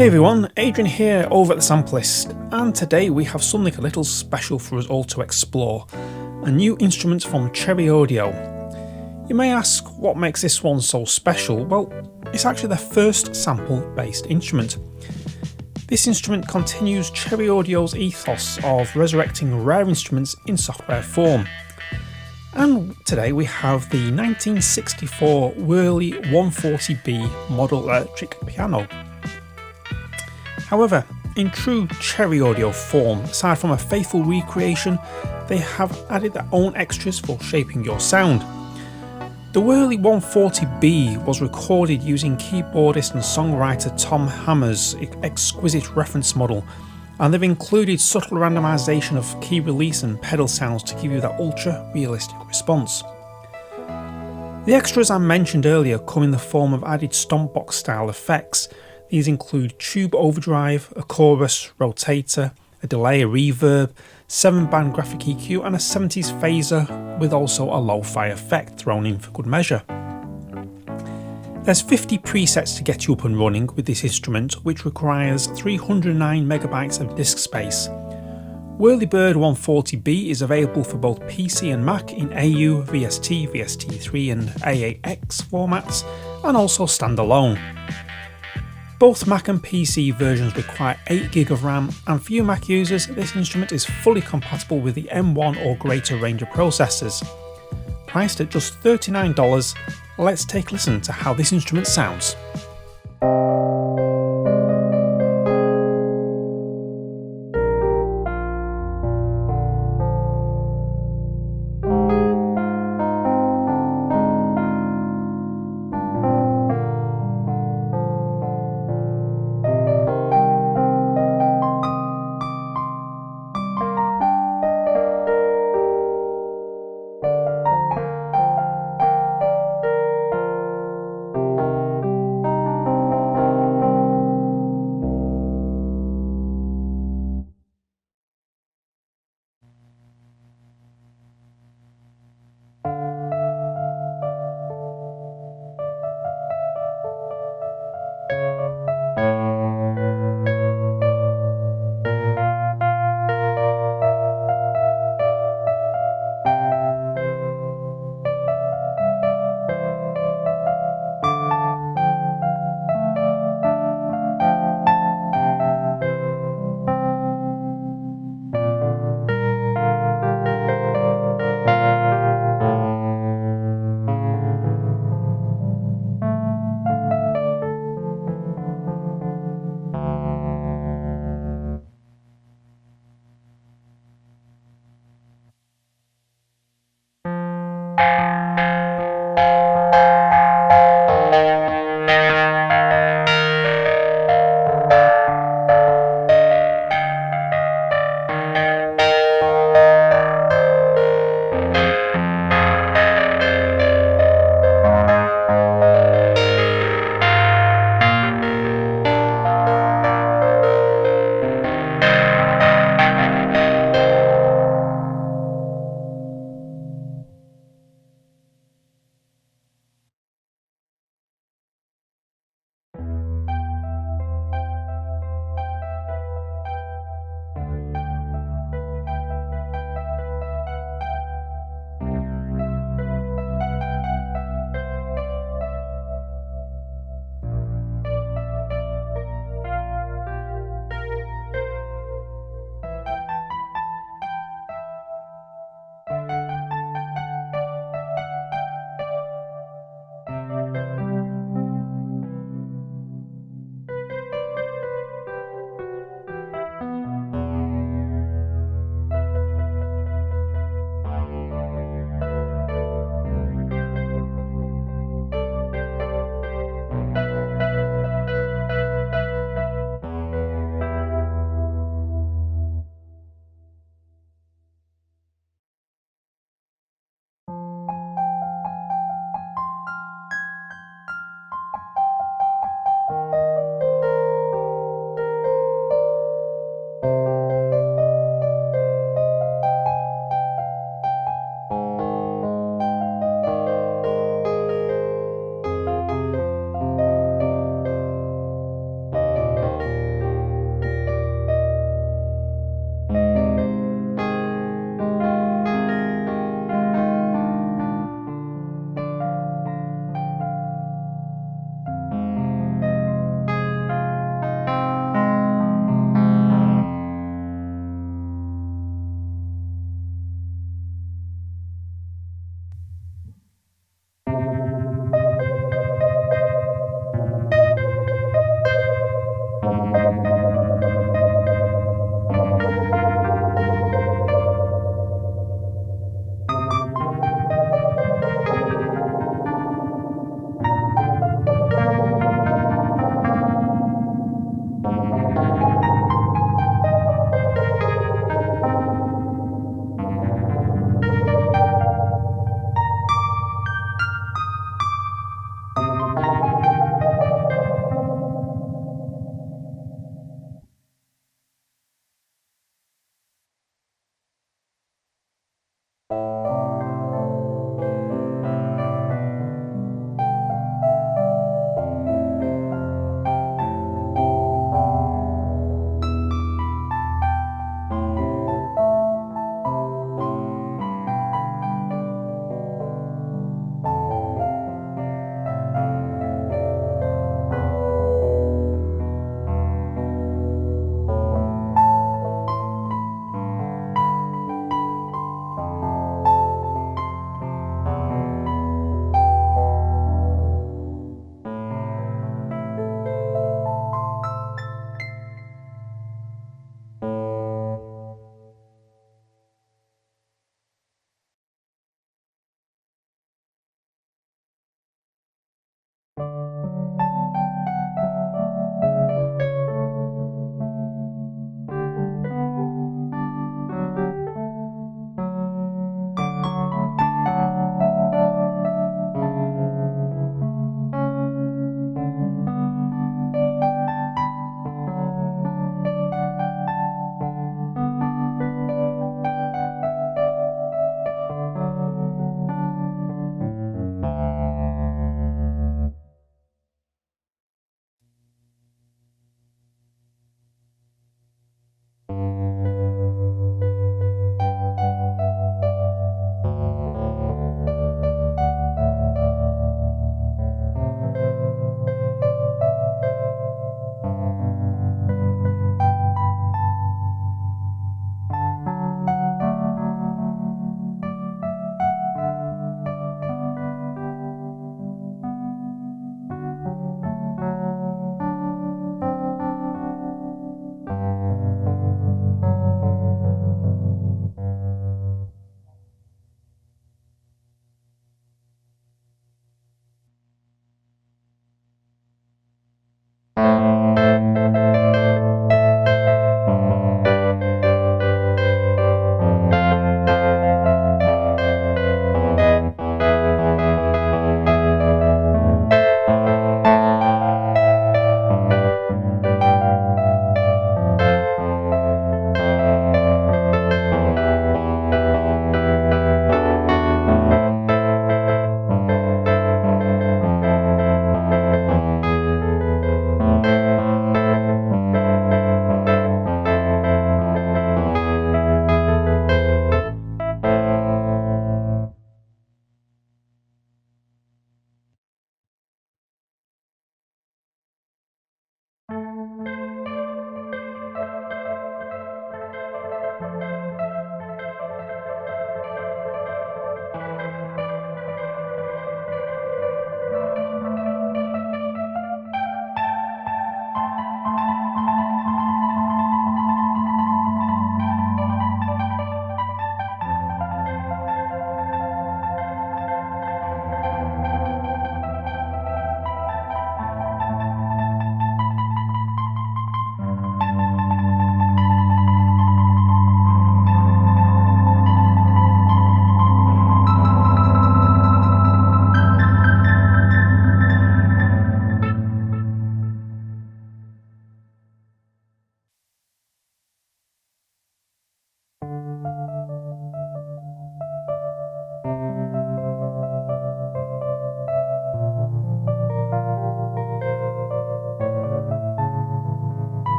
Hey everyone, Adrian here over at the Sampleist, and today we have something a little special for us all to explore, a new instrument from Cherry Audio. You may ask what makes this one so special. Well, it's actually their first sample-based instrument. This instrument continues Cherry Audio's ethos of resurrecting rare instruments in software form. And today we have the 1964 Wurlybird 140B model electric piano. However, in true Cherry Audio form, aside from a faithful recreation, they have added their own extras for shaping your sound. The Wurlybird 140B was recorded using keyboardist and songwriter Tom Hammer's exquisite reference model, and they've included subtle randomization of key release and pedal sounds to give you that ultra realistic response. The extras I mentioned earlier come in the form of added stompbox style effects. These include tube overdrive, a chorus, rotator, a delay, a reverb, 7-band graphic EQ and a 70s phaser with also a lo-fi effect thrown in for good measure. There's 50 presets to get you up and running with this instrument, which requires 309 megabytes of disk space. Wurlybird 140B is available for both PC and Mac in AU, VST, VST3 and AAX formats, and also standalone. Both Mac and PC versions require 8GB of RAM, and for you Mac users, this instrument is fully compatible with the M1 or greater range of processors. Priced at just $39, let's take a listen to how this instrument sounds.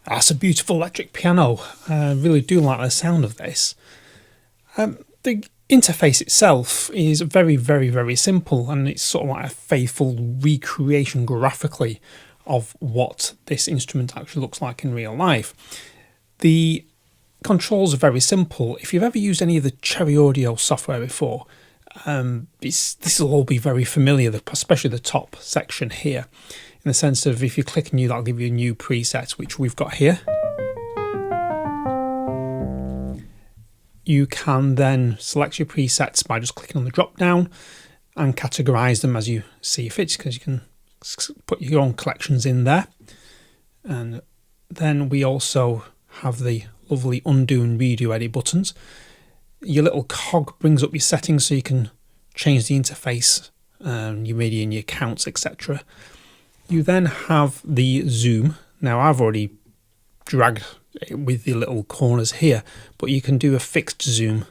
That's a beautiful electric piano. I really do like the sound of this. The interface itself is very, very, very simple, and it's sort of like a faithful recreation graphically of what this instrument actually looks like in real life. The controls are very simple. If you've ever used any of the Cherry Audio software before, this will all be very familiar, especially the top section here, in the sense of if you click new, that'll give you a new preset, which we've got here. You can then select your presets by just clicking on the drop down and categorize them as you see fit, because you can put your own collections in there. And then we also have the lovely undo and redo edit buttons. Your little cog brings up your settings so you can change the interface, your MIDI and your counts, etc. You then have the zoom. Now I've already dragged it with the little corners here, but you can do a fixed zoom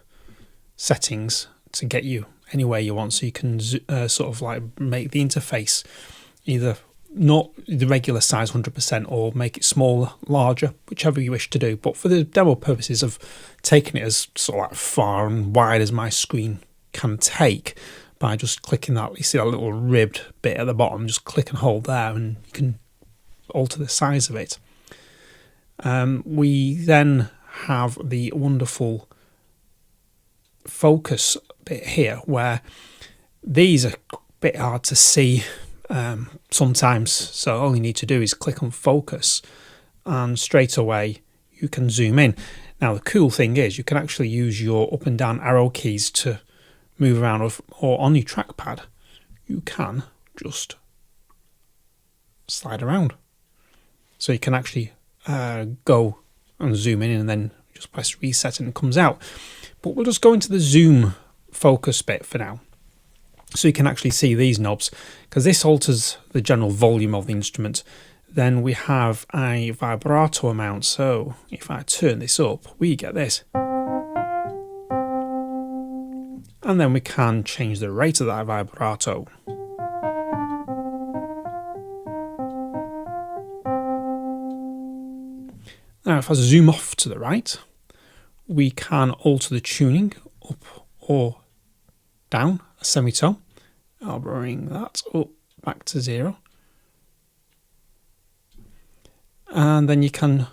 settings to get you anywhere you want, so you can sort of like make the interface either not the regular size 100% or make it smaller, larger, whichever you wish to do. But for the demo purposes of taking it as sort of like far and wide as my screen can take, by just clicking that, you see that little ribbed bit at the bottom, just click and hold there and you can alter the size of it. We then have the wonderful focus bit here, where these are a bit hard to see sometimes, so all you need to do is click on focus and straight away you can zoom in. Now the cool thing is you can actually use your up and down arrow keys to move around, or on your trackpad you can just slide around, so you can actually go and zoom in and then just press reset and it comes out. But we'll just go into the zoom focus bit for now, so you can actually see these knobs, because this alters the general volume of the instrument. Then we have a vibrato amount, so if I turn this up we get this, and then we can change the rate of that vibrato. Now if I zoom off to the right, we can alter the tuning up or down a semitone. I'll bring that up back to 0. And then you can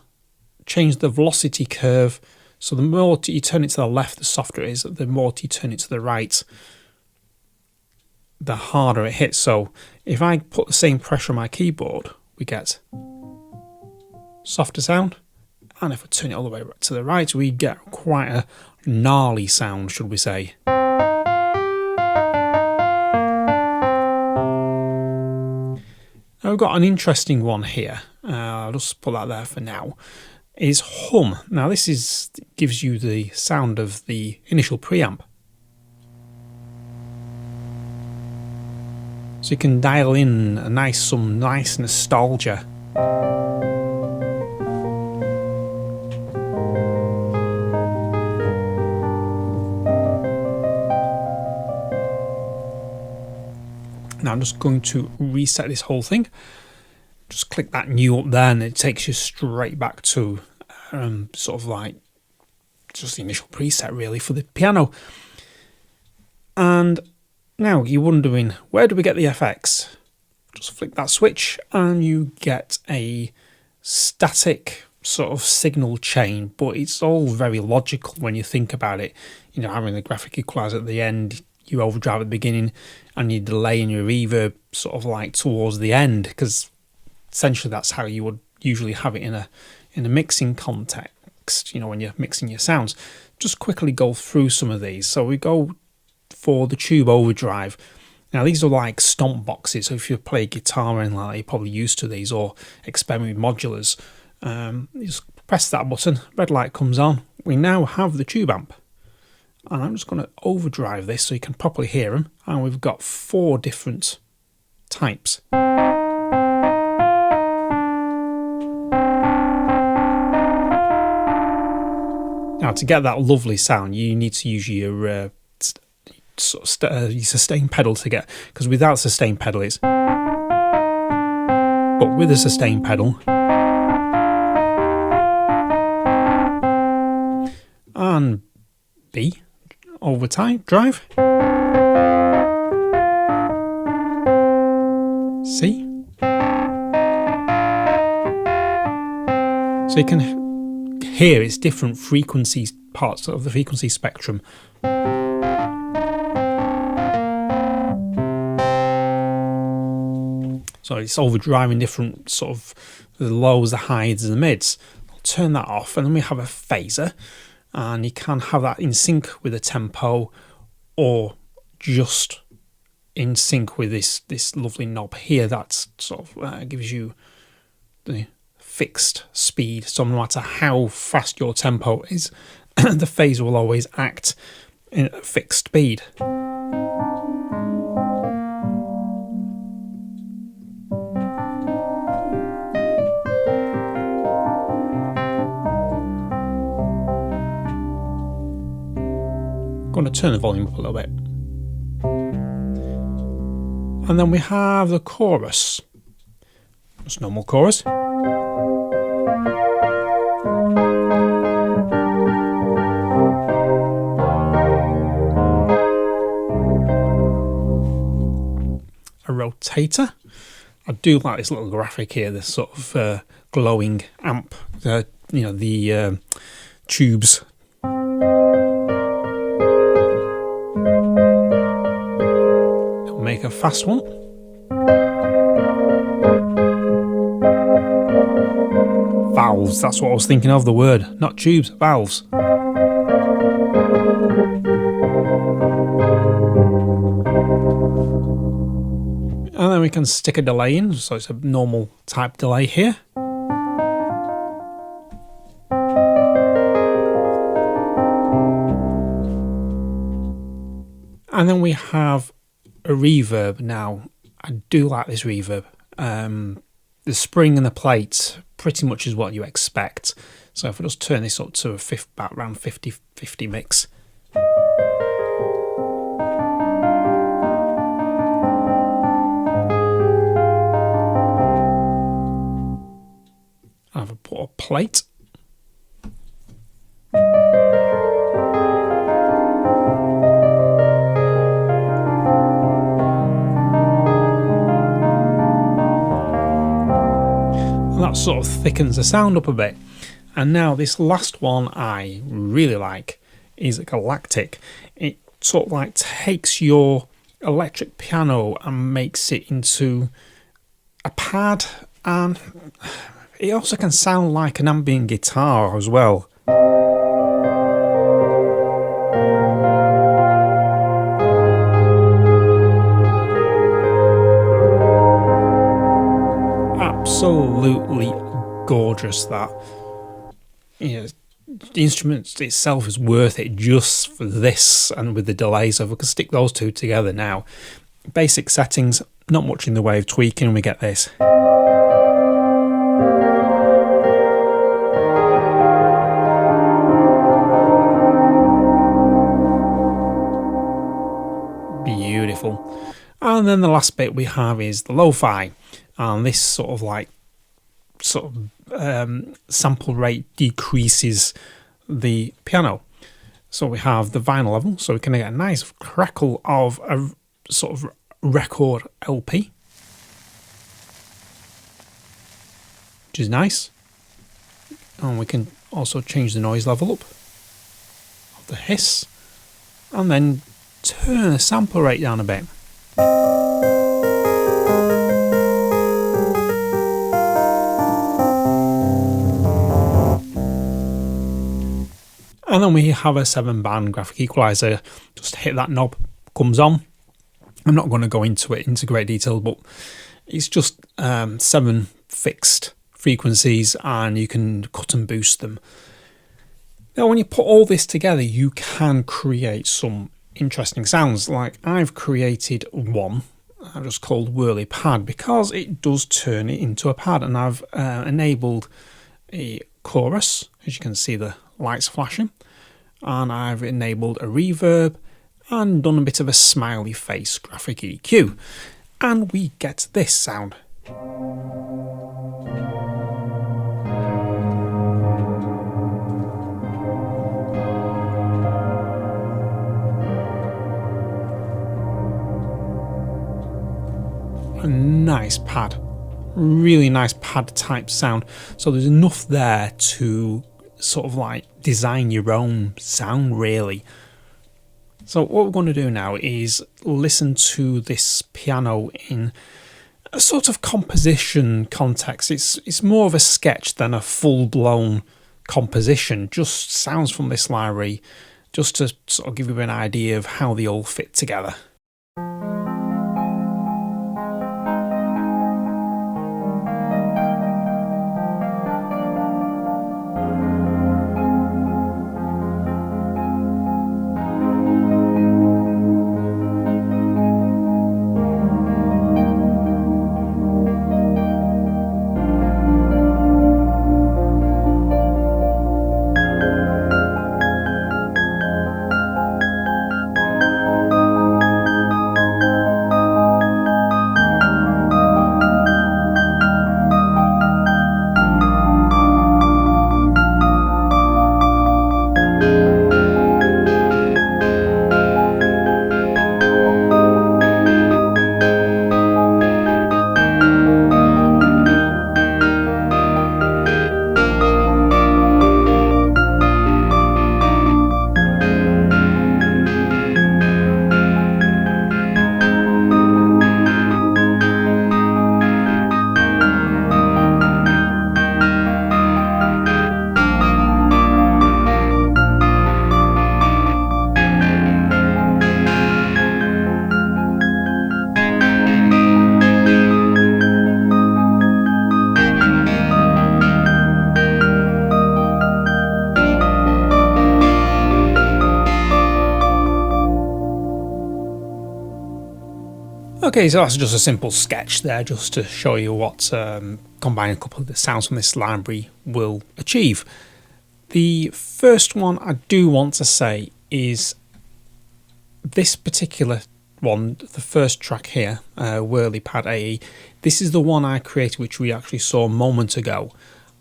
change the velocity curve, so the more you turn it to the left the softer it is, the more you turn it to the right the harder it hits. So if I put the same pressure on my keyboard we get softer sound, and if I turn it all the way to the right we get quite a gnarly sound, should we say. Now we've got an interesting one here, I'll just put that there for now, is hum. Now this gives you the sound of the initial preamp. So you can dial in some nice nostalgia. Now I'm just going to reset this whole thing. Just click that new up there and it takes you straight back to sort of like just the initial preset really for the piano. And now you're wondering, where do we get the FX? Just flick that switch and you get a static sort of signal chain, but it's all very logical when you think about it. You know, having the graphic equalizer at the end, you overdrive at the beginning, and you delay and your reverb sort of like towards the end, because essentially that's how you would usually have it in a mixing context, you know, when you're mixing your sounds. Just quickly go through some of these. So we go for the tube overdrive. Now these are like stomp boxes, so if you play guitar or anything like that, you're probably used to these, or experiment with modulars. You just press that button, red light comes on, we now have the tube amp. And I'm just going to overdrive this so you can properly hear them. And we've got 4 different types. Now to get that lovely sound you need to use your your sustain pedal to get, because without sustain pedal it's, but with a sustain pedal B overdrive, C. So you can hear it's different frequencies, parts of the frequency spectrum. So it's overdriving different sort of the lows, the highs, and the mids. I'll turn that off, and then we have a phaser, and you can have that in sync with the tempo, or just in sync with this lovely knob here that sort of gives you the fixed speed. So no matter how fast your tempo is, the phaser will always act in a fixed speed. I'm going to turn the volume up a little bit. And then we have the chorus. Just normal chorus. A rotator. I do like this little graphic here, this sort of glowing amp, the tubes. It'll make a fast one. Valves, that's what I was thinking of, the word, not tubes, valves. And then we can stick a delay in, so it's a normal type delay here. And then we have a reverb. Now, I do like this reverb. The spring and the plate pretty much is what you expect. So if I just turn this up to a about around 50-50 mix. I've put a plate. And that sort of thickens the sound up a bit. And now this last one I really like is Galactic. It sort of like takes your electric piano and makes it into a pad, and it also can sound like an ambient guitar as well. Absolutely gorgeous, that. You know, the instrument itself is worth it just for this and with the delay. So if we can stick those two together now, basic settings, not much in the way of tweaking, we get this. Beautiful. And then the last bit we have is the lo-fi, and this sort of sample rate decreases the piano. So we have the vinyl level, so we can get a nice crackle of a sort of record LP, which is nice. And we can also change the noise level up of the hiss, and then turn the sample rate down a bit. And then we have a 7-band graphic equalizer. Just hit that knob, comes on. I'm not going to go into it into great detail, but it's just 7 fixed frequencies, and you can cut and boost them. Now, when you put all this together, you can create some interesting sounds. Like I've created one I've just called Whirly Pad, because it does turn it into a pad, and I've enabled a chorus, as you can see the lights flashing, and I've enabled a reverb and done a bit of a smiley face graphic EQ, and we get this sound. nice pad, really nice pad type sound. So there's enough there to sort of like design your own sound really. So what we're going to do now is listen to this piano in a sort of composition context. It's more of a sketch than a full-blown composition, just sounds from this library, just to sort of give you an idea of how they all fit together. Okay, so that's just a simple sketch there, just to show you what combining a couple of the sounds from this library will achieve. The first one I do want to say is this particular one, the first track here, Wurlybird AE. This is the one I created, which we actually saw a moment ago,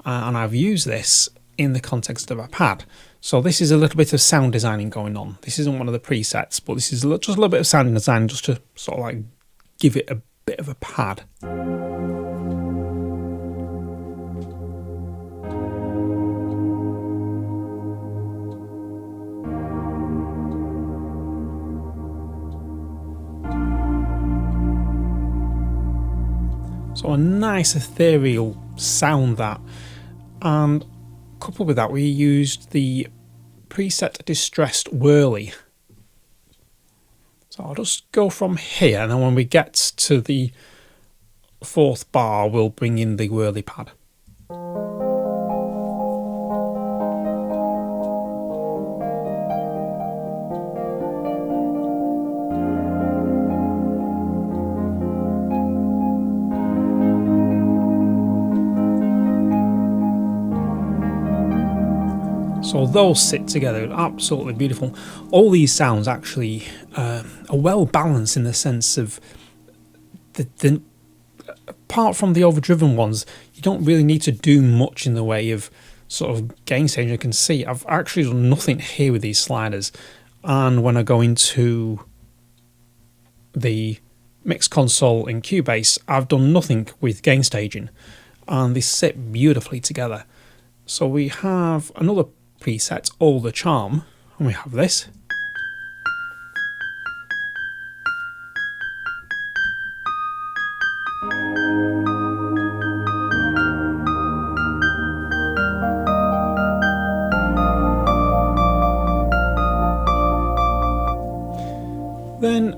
and I've used this in the context of a pad. So this is a little bit of sound designing going on. This isn't one of the presets, but this is just a little bit of sound design, just to sort of like give it a bit of a pad. So a nice ethereal sound that, and coupled with that we used the preset Distressed Whirly. So I'll just go from here, and then when we get to the fourth bar, we'll bring in the whirly pad. So those sit together, absolutely beautiful. All these sounds actually are well balanced in the sense of the apart from the overdriven ones, you don't really need to do much in the way of sort of gain stage. You can see I've actually done nothing here with these sliders, and when I go into the mix console in Cubase, I've done nothing with gain staging, and they sit beautifully together. So we have another preset, All the Charm, and we have this. Then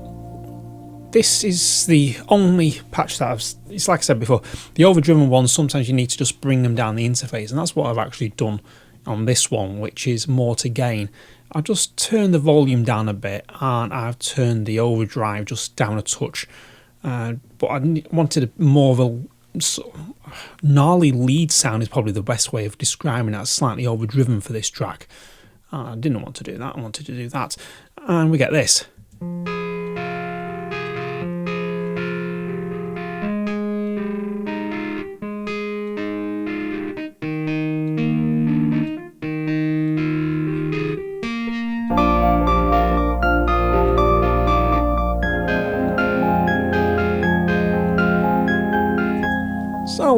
this is the only patch that it's like I said before, the overdriven ones, sometimes you need to just bring them down the interface, and that's what I've actually done on this one, which is more to gain. I've just turned the volume down a bit, and I've turned the overdrive just down a touch, but I wanted more of a sort of gnarly lead sound is probably the best way of describing it, slightly overdriven for this track. I didn't want to do that, I wanted to do that, and we get this.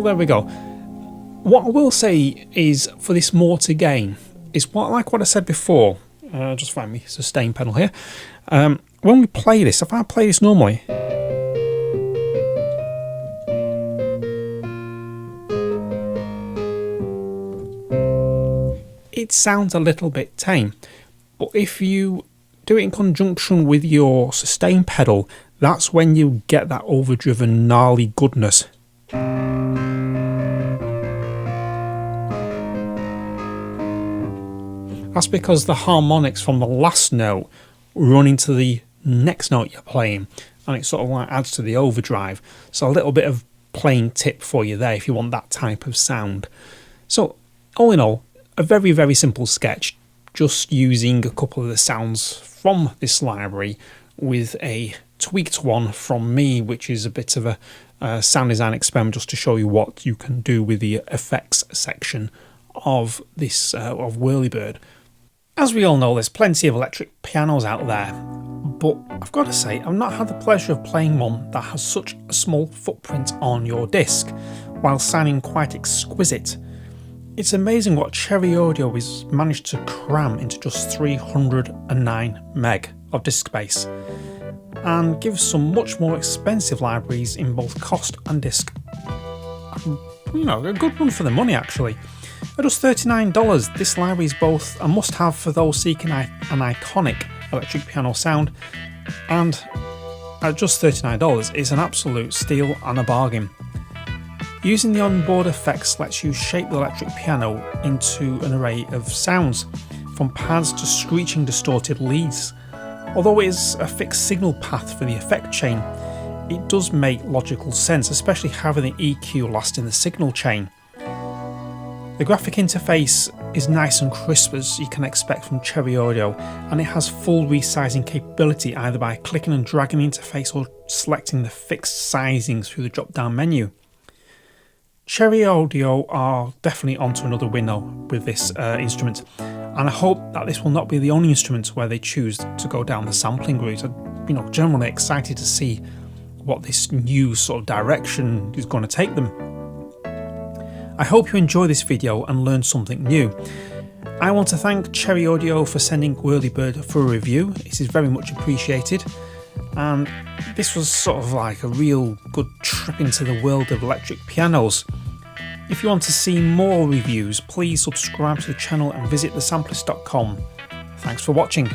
So there we go. What I will say is, for this more to gain, is like what I said before. Just find me sustain pedal here. When we play this, if I play this normally, it sounds a little bit tame. But if you do it in conjunction with your sustain pedal, that's when you get that overdriven, gnarly goodness. That's because the harmonics from the last note run into the next note you're playing, and it sort of like adds to the overdrive. So a little bit of playing tip for you there if you want that type of sound. So all in all, a very, very simple sketch, just using a couple of the sounds from this library with a tweaked one from me, which is a bit of a sound design experiment just to show you what you can do with the effects section of this of Wurlybird. As we all know, there's plenty of electric pianos out there, but I've got to say, I've not had the pleasure of playing one that has such a small footprint on your disc, while sounding quite exquisite. It's amazing what Cherry Audio has managed to cram into just 309 meg of disk space, and gives some much more expensive libraries in both cost and disc, you know, a good one for the money actually. At just $39, this library is both a must-have for those seeking an iconic electric piano sound, and at just $39, it's an absolute steal and a bargain. Using the onboard effects lets you shape the electric piano into an array of sounds, from pads to screeching distorted leads. Although it is a fixed signal path for the effect chain, it does make logical sense, especially having the EQ last in the signal chain. The graphic interface is nice and crisp as you can expect from Cherry Audio, and it has full resizing capability either by clicking and dragging the interface or selecting the fixed sizings through the drop down menu. Cherry Audio are definitely onto another winner with this instrument, and I hope that this will not be the only instrument where they choose to go down the sampling route. I'm generally excited to see what this new sort of direction is going to take them. I hope you enjoy this video and learn something new. I want to thank Cherry Audio for sending Wurlybird for a review. This is very much appreciated, and this was sort of like a real good trip into the world of electric pianos. If you want to see more reviews, please subscribe to the channel and visit thesampleist.com. Thanks for watching.